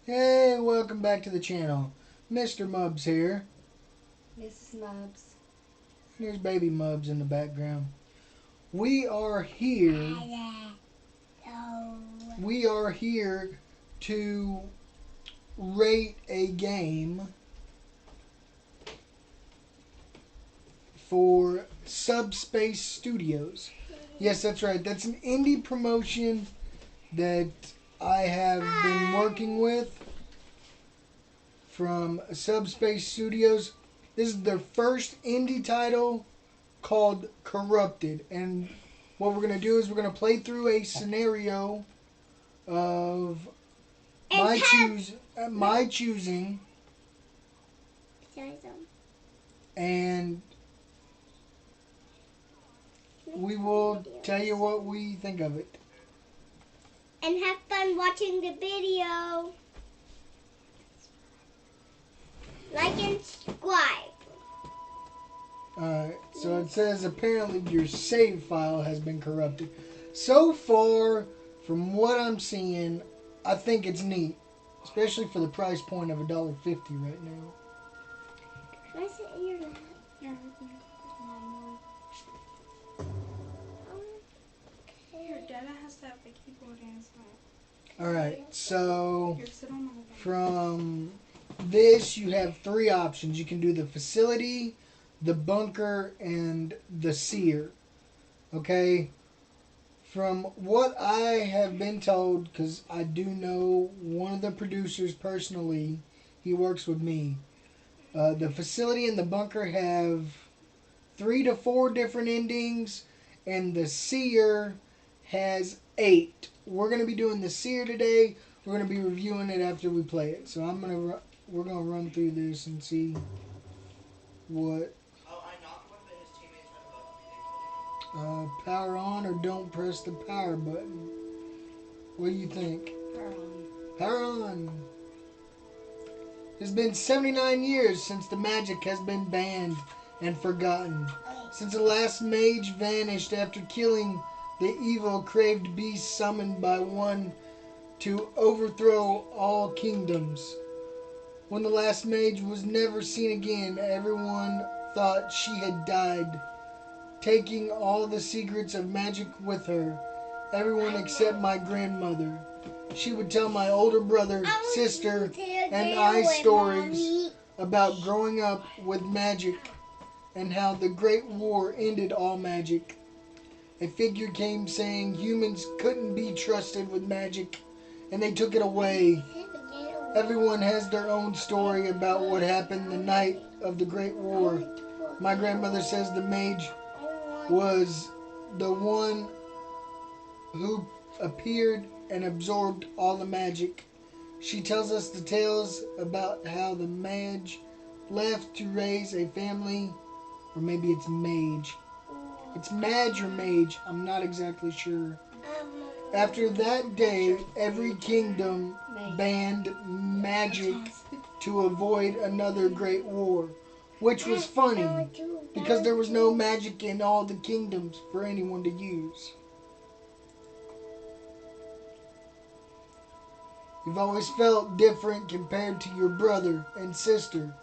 Hey, welcome back to the channel. Mr. Mubs here. Mrs. Mubs. There's baby Mubs in the background. We are here. We are here to rate a game for SubSpace Studios. Yes, that's right. That's an indie promotion that I have been working with from SubSpace Studios. This is their first indie title called Corrupted. And what we're going to do is we're going to play through a scenario of my choosing. And we will tell you what we think of it. And have fun watching the video. Like and subscribe. Alright, so it says apparently your save file has been corrupted. So far, from what I'm seeing, I think it's neat. Especially for the price point of $1.50 right now. Can I sit in your lap? Yeah. Your dad has to have the keyboard inside. Alright, so from this you have three options. You can do the facility, the bunker, and the seer. Okay? From what I have been told, because I do know one of the producers personally, he works with me. The facility and the bunker have 3 to 4 different endings, and the seer has 8. We're going to be doing the seer today. We're going to be reviewing it after we play it. So we're going to run through this and see what. Power on or don't press the power button. What do you think? Power on. Power on. It's been 79 years since the magic has been banned and forgotten. Since the last mage vanished after killing the evil craved beast summoned by one to overthrow all kingdoms. When the last mage was never seen again, everyone thought she had died, taking all the secrets of magic with her. Everyone except my grandmother. She would tell my older brother, sister, and I stories about growing up with magic and how the Great War ended all magic. A figure came saying humans couldn't be trusted with magic, and they took it away. Everyone has their own story about what happened the night of the Great War. My grandmother says the mage was the one who appeared and absorbed all the magic. She tells us the tales about how the mage left to raise a family, or maybe it's mage. It's mage or mage, I'm not exactly sure. After that day, every kingdom banned magic to avoid another great war, which was funny because there was no magic in all the kingdoms for anyone to use. You've always felt different compared to your brother and sister.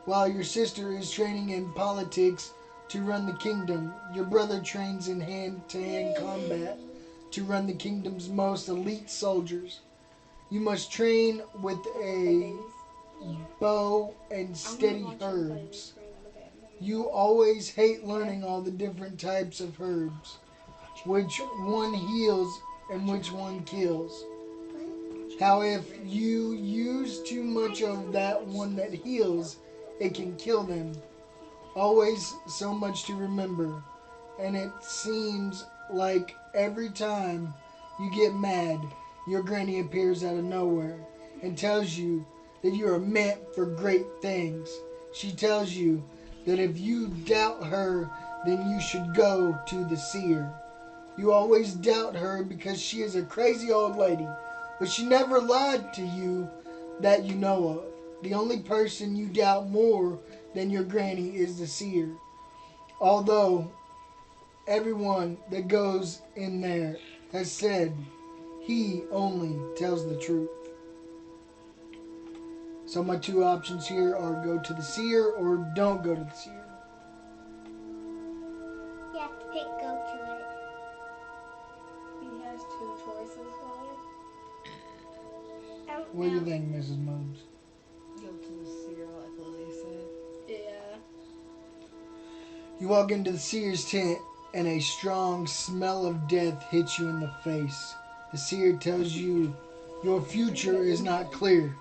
While your sister is training in politics to run the kingdom, your brother trains in hand-to-hand combat to run the kingdom's most elite soldiers. You must train with a bow and steady herbs. You always hate learning all the different types of herbs, which one heals and which one kills. How if you use too much of that one that heals, it can kill them. Always so much to remember. And it seems like every time you get mad, your granny appears out of nowhere and tells you that you are meant for great things. She tells you that if you doubt her, then you should go to the seer. You always doubt her because she is a crazy old lady, but she never lied to you that you know of. The only person you doubt more than your granny is the seer. Although everyone that goes in there has said he only tells the truth. So my two options here are go to the seer or don't go to the seer. You have to pick go to it. He has two choices, Father. What do you think, Mrs. Mobes? Go to the seer, like Lily said. Yeah. You walk into the seer's tent and a strong smell of death hits you in the face. The seer tells you your future is not clear,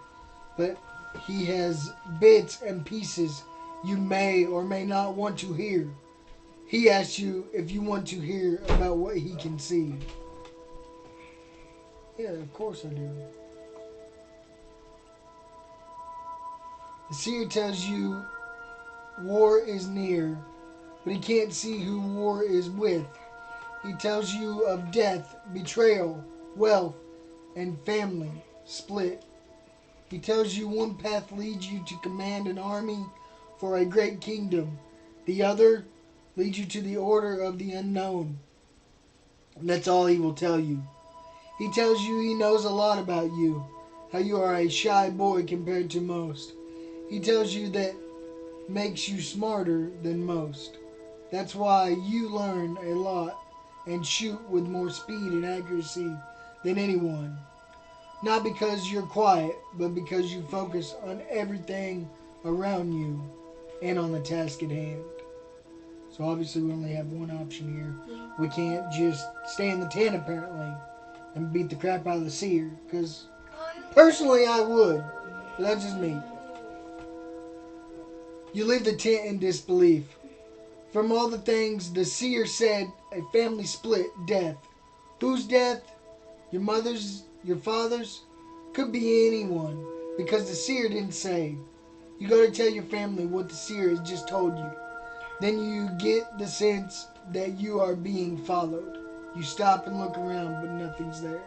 but he has bits and pieces you may or may not want to hear. He asks you if you want to hear about what he can see. Yeah, of course I do. The seer tells you war is near, but he can't see who war is with. He tells you of death, betrayal, wealth, and family split. He tells you one path leads you to command an army for a great kingdom. The other leads you to the order of the unknown. And that's all he will tell you. He tells you he knows a lot about you, how you are a shy boy compared to most. He tells you that makes you smarter than most. That's why you learn a lot and shoot with more speed and accuracy than anyone. Not because you're quiet, but because you focus on everything around you and on the task at hand. So obviously we only have one option here. We can't just stay in the tent apparently and beat the crap out of the seer. Because personally I would. But that's just me. You leave the tent in disbelief. From all the things the seer said, a family split, death. Whose death? Your mother's? Your father's? Could be anyone. Because the seer didn't say. You go to tell your family what the seer has just told you. Then you get the sense that you are being followed. You stop and look around, but nothing's there.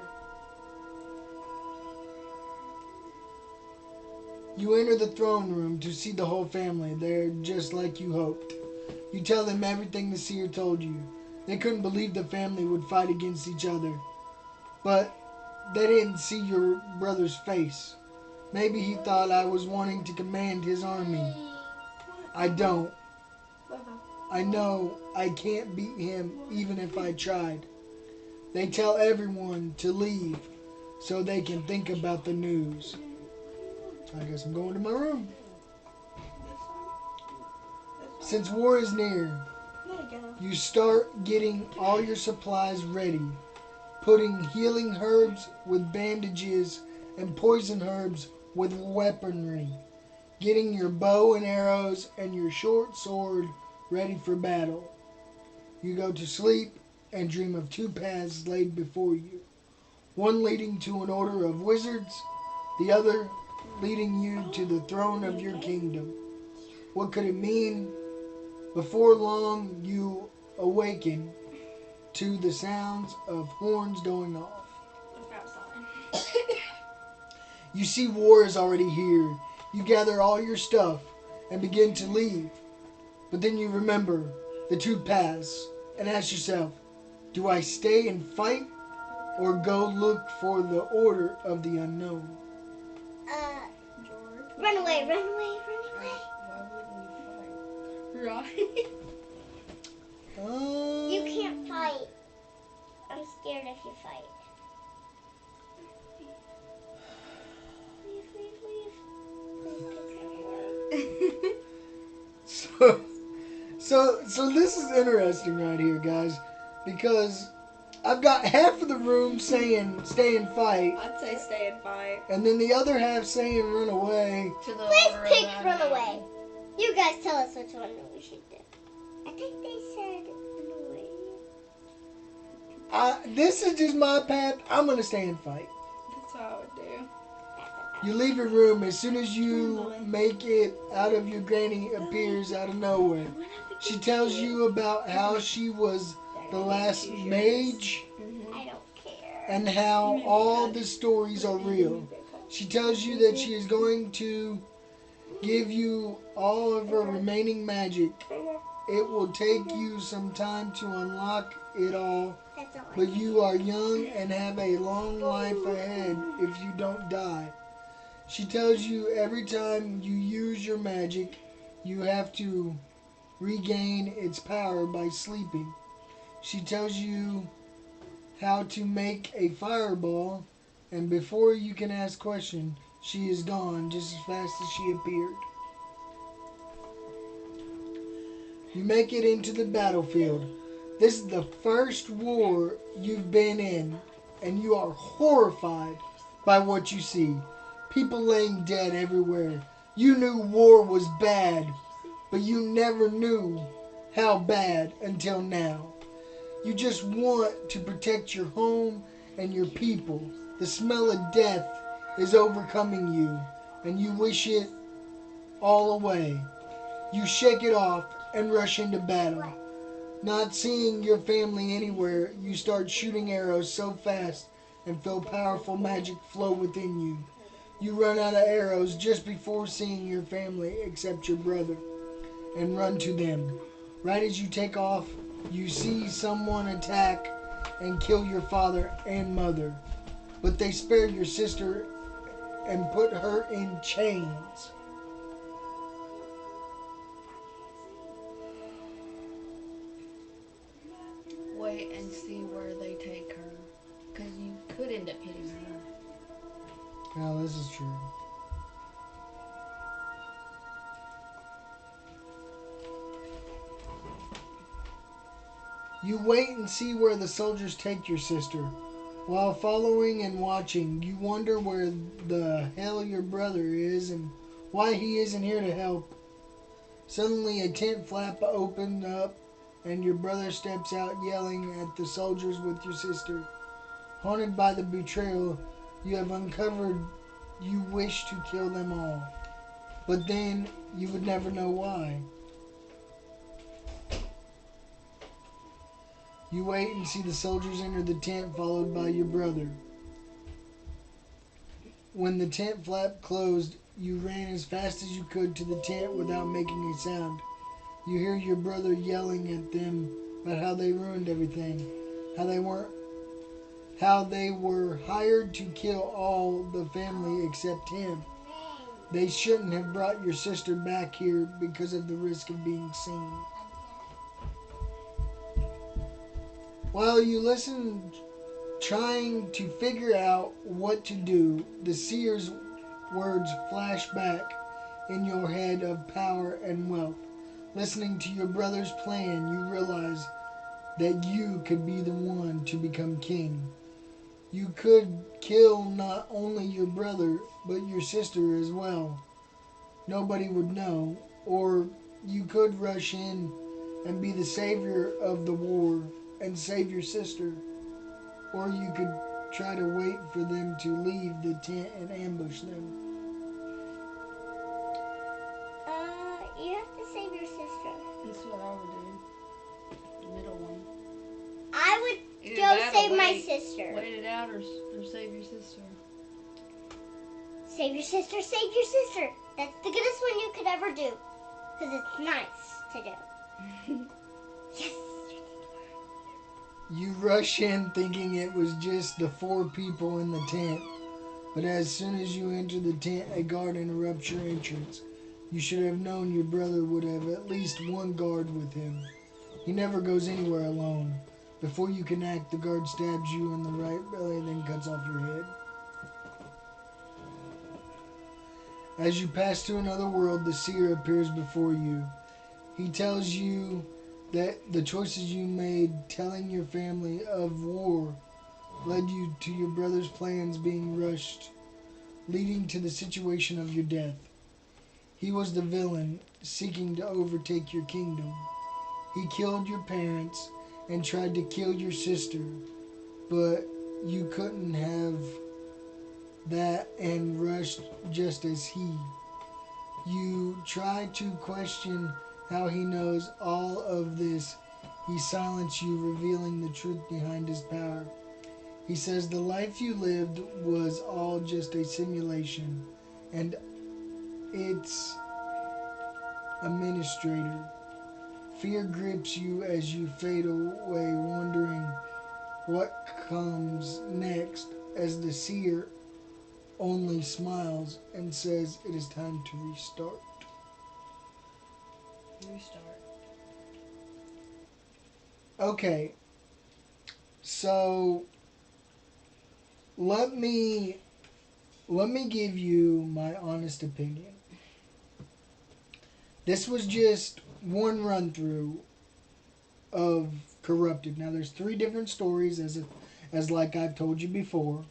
You enter the throne room to see the whole family. They're just like you hoped. You tell them everything the seer told you. They couldn't believe the family would fight against each other. But they didn't see your brother's face. Maybe he thought I was wanting to command his army. I don't. I know I can't beat him even if I tried. They tell everyone to leave so they can think about the news. I guess I'm going to my room. Since war is near, you start getting all your supplies ready. Putting healing herbs with bandages and poison herbs with weaponry. Getting your bow and arrows and your short sword ready for battle. You go to sleep and dream of two paths laid before you. One leading to an order of wizards, the other leading you to the throne of your kingdom. What could it mean? Before long, you awaken to the sounds of horns going off. Look outside. You see war is already here. You gather all your stuff and begin to leave. But then you remember the two paths and ask yourself, do I stay and fight or go look for the order of the unknown? George. Run away, run away, run away. Why wouldn't you fight? Right. You can't fight. I'm scared if you fight. So this is interesting right here, guys, because I've got half of the room saying stay and fight, I'd say stay and fight. and then the other half saying run away. To the Please order of pick the run unknown. away. You guys tell us which one we should do. I think they said run away. This is just my path. I'm gonna stay and fight. That's what I would do. You leave your room as soon as you make it out of your granny appears out of nowhere. She tells you about how she was the last mage I don't care. and how all the stories are real. She tells you that she is going to give you all of her remaining magic. It will take you some time to unlock it all, That's all I but you are young and have a long life ahead if you don't die. She tells you every time you use your magic, you have to regain its power by sleeping. She tells you how to make a fireball, and before you can ask question, she is gone just as fast as she appeared. You make it into the battlefield. This is the first war you've been in, and you are horrified by what you see. People laying dead everywhere. You knew war was bad, but you never knew how bad until now. You just want to protect your home and your people. The smell of death is overcoming you, and you wish it all away. You shake it off and rush into battle. Not seeing your family anywhere, you start shooting arrows so fast and feel powerful magic flow within you. You run out of arrows just before seeing your family except your brother and run to them. Right as you take off, you see someone attack and kill your father and mother, but they spare your sister and put her in chains. Wait and see where they take her. Because you could end up hitting her. Oh, this is true. You wait and see where the soldiers take your sister. While following and watching, you wonder where the hell your brother is and why he isn't here to help. Suddenly a tent flap opened up and your brother steps out yelling at the soldiers with your sister. Haunted by the betrayal you have uncovered, you wish to kill them all. But then you would never know why. You wait and see the soldiers enter the tent followed by your brother. When the tent flap closed, you ran as fast as you could to the tent without making a sound. You hear your brother yelling at them about how they ruined everything, how they were hired to kill all the family except him. They shouldn't have brought your sister back here because of the risk of being seen. While you listen, trying to figure out what to do, the seer's words flash back in your head of power and wealth. Listening to your brother's plan, you realize that you could be the one to become king. You could kill not only your brother, but your sister as well. Nobody would know. Or you could rush in and be the savior of the war and save your sister. Or you could try to wait for them to leave the tent and ambush them. You have to save your sister. That's what I would do. The middle one. I would Either go that or save my wait- sister. Wait it out or save your sister. Save your sister, save your sister. That's the goodest one you could ever do. Because it's nice to do. Yes. You rush in thinking it was just the 4 people in the tent, but as soon as you enter the tent, a guard interrupts your entrance. You should have known your brother would have at least one guard with him. He never goes anywhere alone. Before you can act, the guard stabs you in the right belly and then cuts off your head. As you pass to another world, the seer appears before you. He tells you that the choices you made telling your family of war led you to your brother's plans being rushed, leading to the situation of your death. He was the villain seeking to overtake your kingdom. He killed your parents and tried to kill your sister, but you couldn't have that and rushed just as he. You try to question how he knows all of this. He silenced you, revealing the truth behind his power. He says the life you lived was all just a simulation, and it's administrator. Fear grips you as you fade away, wondering what comes next as the seer only smiles and says it is time to restart. Restart. Okay, so let me give you my honest opinion. This was just one run through of Corrupted. Now there's three different stories as like I've told you before.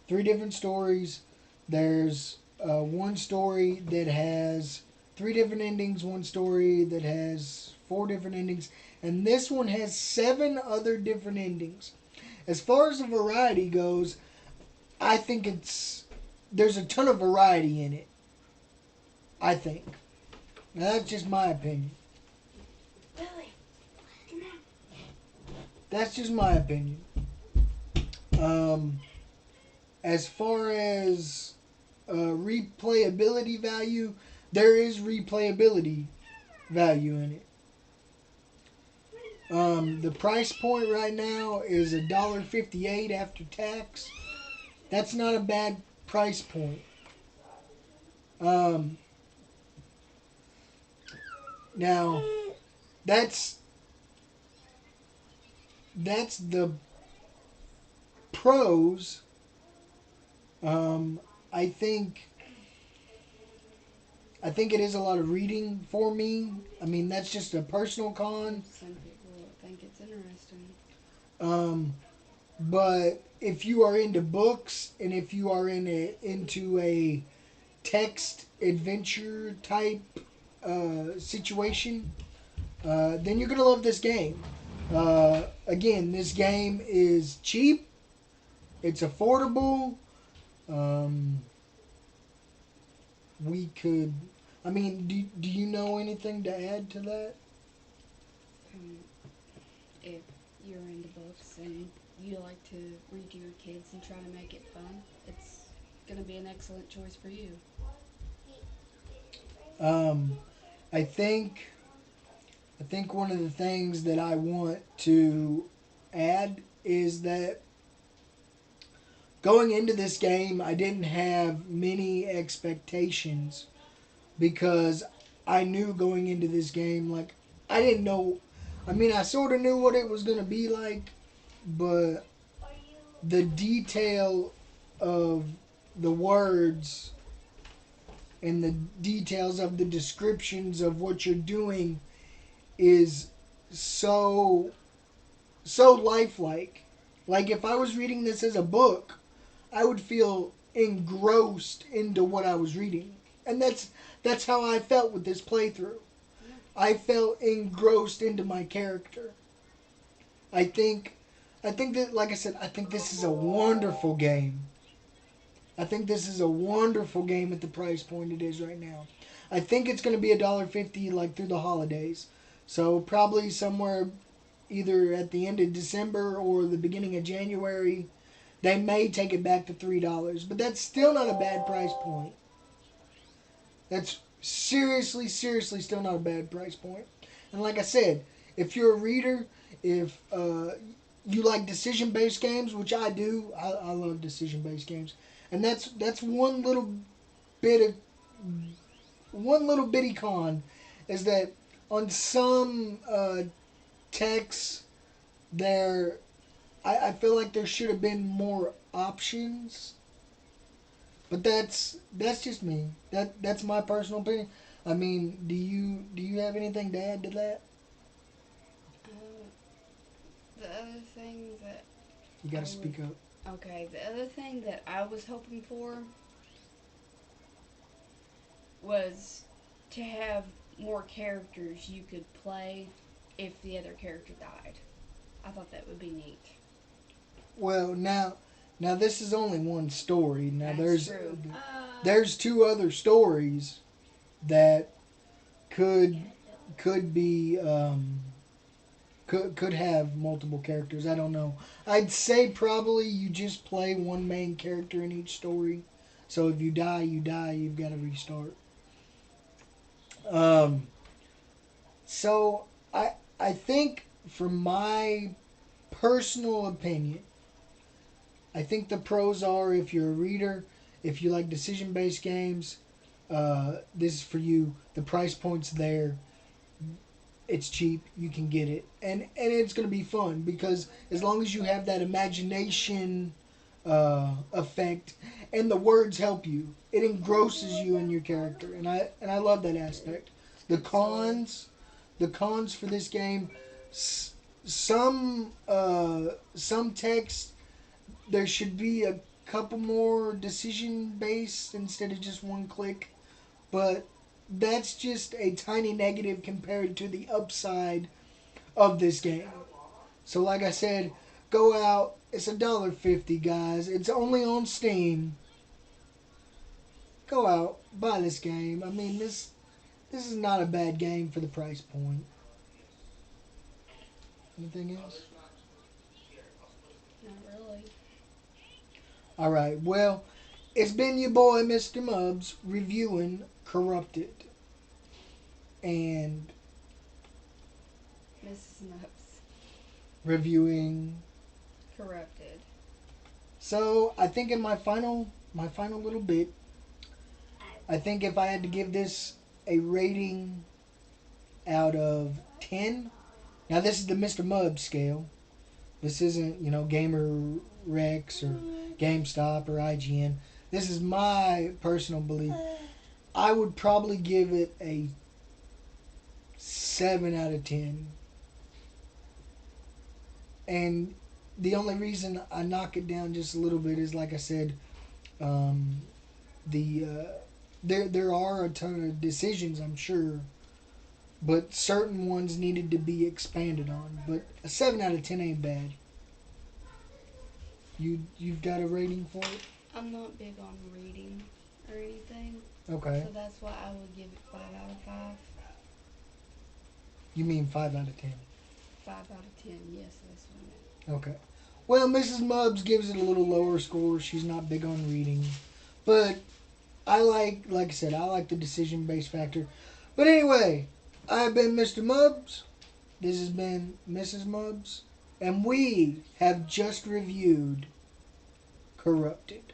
Three different stories. There's one story that has three different endings, one story that has four different endings, and this one has 7 other different endings. As far as the variety goes, I think there's a ton of variety in it. I think. Now that's just my opinion. Billy, come on. That's just my opinion. As far as replayability value, there is replayability value in it. The price point right now is $1.58 after tax. That's not a bad price point. Now, that's the pros. I think it is a lot of reading for me. I mean, that's just a personal con. Some people think it's interesting. But if you are into books and if you are into a text adventure type situation, then you're gonna love this game. Again, this game is cheap. It's affordable. We could. I mean, do you know anything to add to that? If you're into books and you like to read to your kids and try to make it fun, it's going to be an excellent choice for you. I think one of the things that I want to add is that going into this game, I didn't have many expectations because I knew going into this game, like, I didn't know. I mean, I sort of knew what it was going to be like, but the detail of the words and the details of the descriptions of what you're doing is so lifelike. Like if I was reading this as a book, I would feel engrossed into what I was reading. And that's how I felt with this playthrough. I felt engrossed into my character. I think that, like I said, I think this is a wonderful game. I think this is a wonderful game at the price point it is right now. I think it's going to be $1.50 like through the holidays. So probably somewhere either at the end of December or the beginning of January, they may take it back to $3. But that's still not a bad price point. That's seriously still not a bad price point. And like I said, if you're a reader, if you like decision-based games, which I do, I love decision-based games, and that's one little bitty con is that on some texts there, I feel like there should have been more options. But that's just me. That's my personal opinion. I mean, do you have anything to add to that? The other thing that You got to speak up. Okay, the other thing that I was hoping for was to have more characters you could play if the other character died. I thought that would be neat. Well, now this is only one story. Now That's true. there's 2 other stories that could be could have multiple characters. I don't know. I'd say probably you just play one main character in each story. So if you die, you die. You've got to restart. So I think from my personal opinion, I think the pros are if you're a reader, If you like decision-based games, this is for you. The price point's there. It's cheap. You can get it, and it's gonna be fun because as long as you have that imagination effect, and the words help you, it engrosses you in your character, and I love that aspect. The cons, for this game, some text, there should be a couple more decision based instead of just one click, but that's just a tiny negative compared to the upside of this game. So like I said, go out. It's $1.50, guys. It's only on Steam. Go out, buy this game. I mean, this is not a bad game for the price point. Anything else? Not really. All right. Well, it's been your boy, Mr. Mubs, reviewing Corrupted. And Mrs. Nups. reviewing. Corrupted. So I think in my final little bit, I think if I had to give this a rating out of 10, now this is the Mr. Mubs scale. This isn't, Gamer Rex or GameStop or IGN. This is my personal belief. I would probably give it a 7 out of 10. And the only reason I knock it down just a little bit is, like I said, there are a ton of decisions, I'm sure, but certain ones needed to be expanded on. But a 7 out of 10 ain't bad. You've got a rating for it? I'm not big on reading or anything, Okay. so that's why I would give it 5 out of 5. You mean 5 out of 10? 5 out of 10, yes, that's what I meant. Okay. Well, Mrs. Mubs gives it a little lower score. She's not big on reading. But I like I said, I like the decision-based factor. But anyway, I've been Mr. Mubs. This has been Mrs. Mubs. And we have just reviewed Corrupted.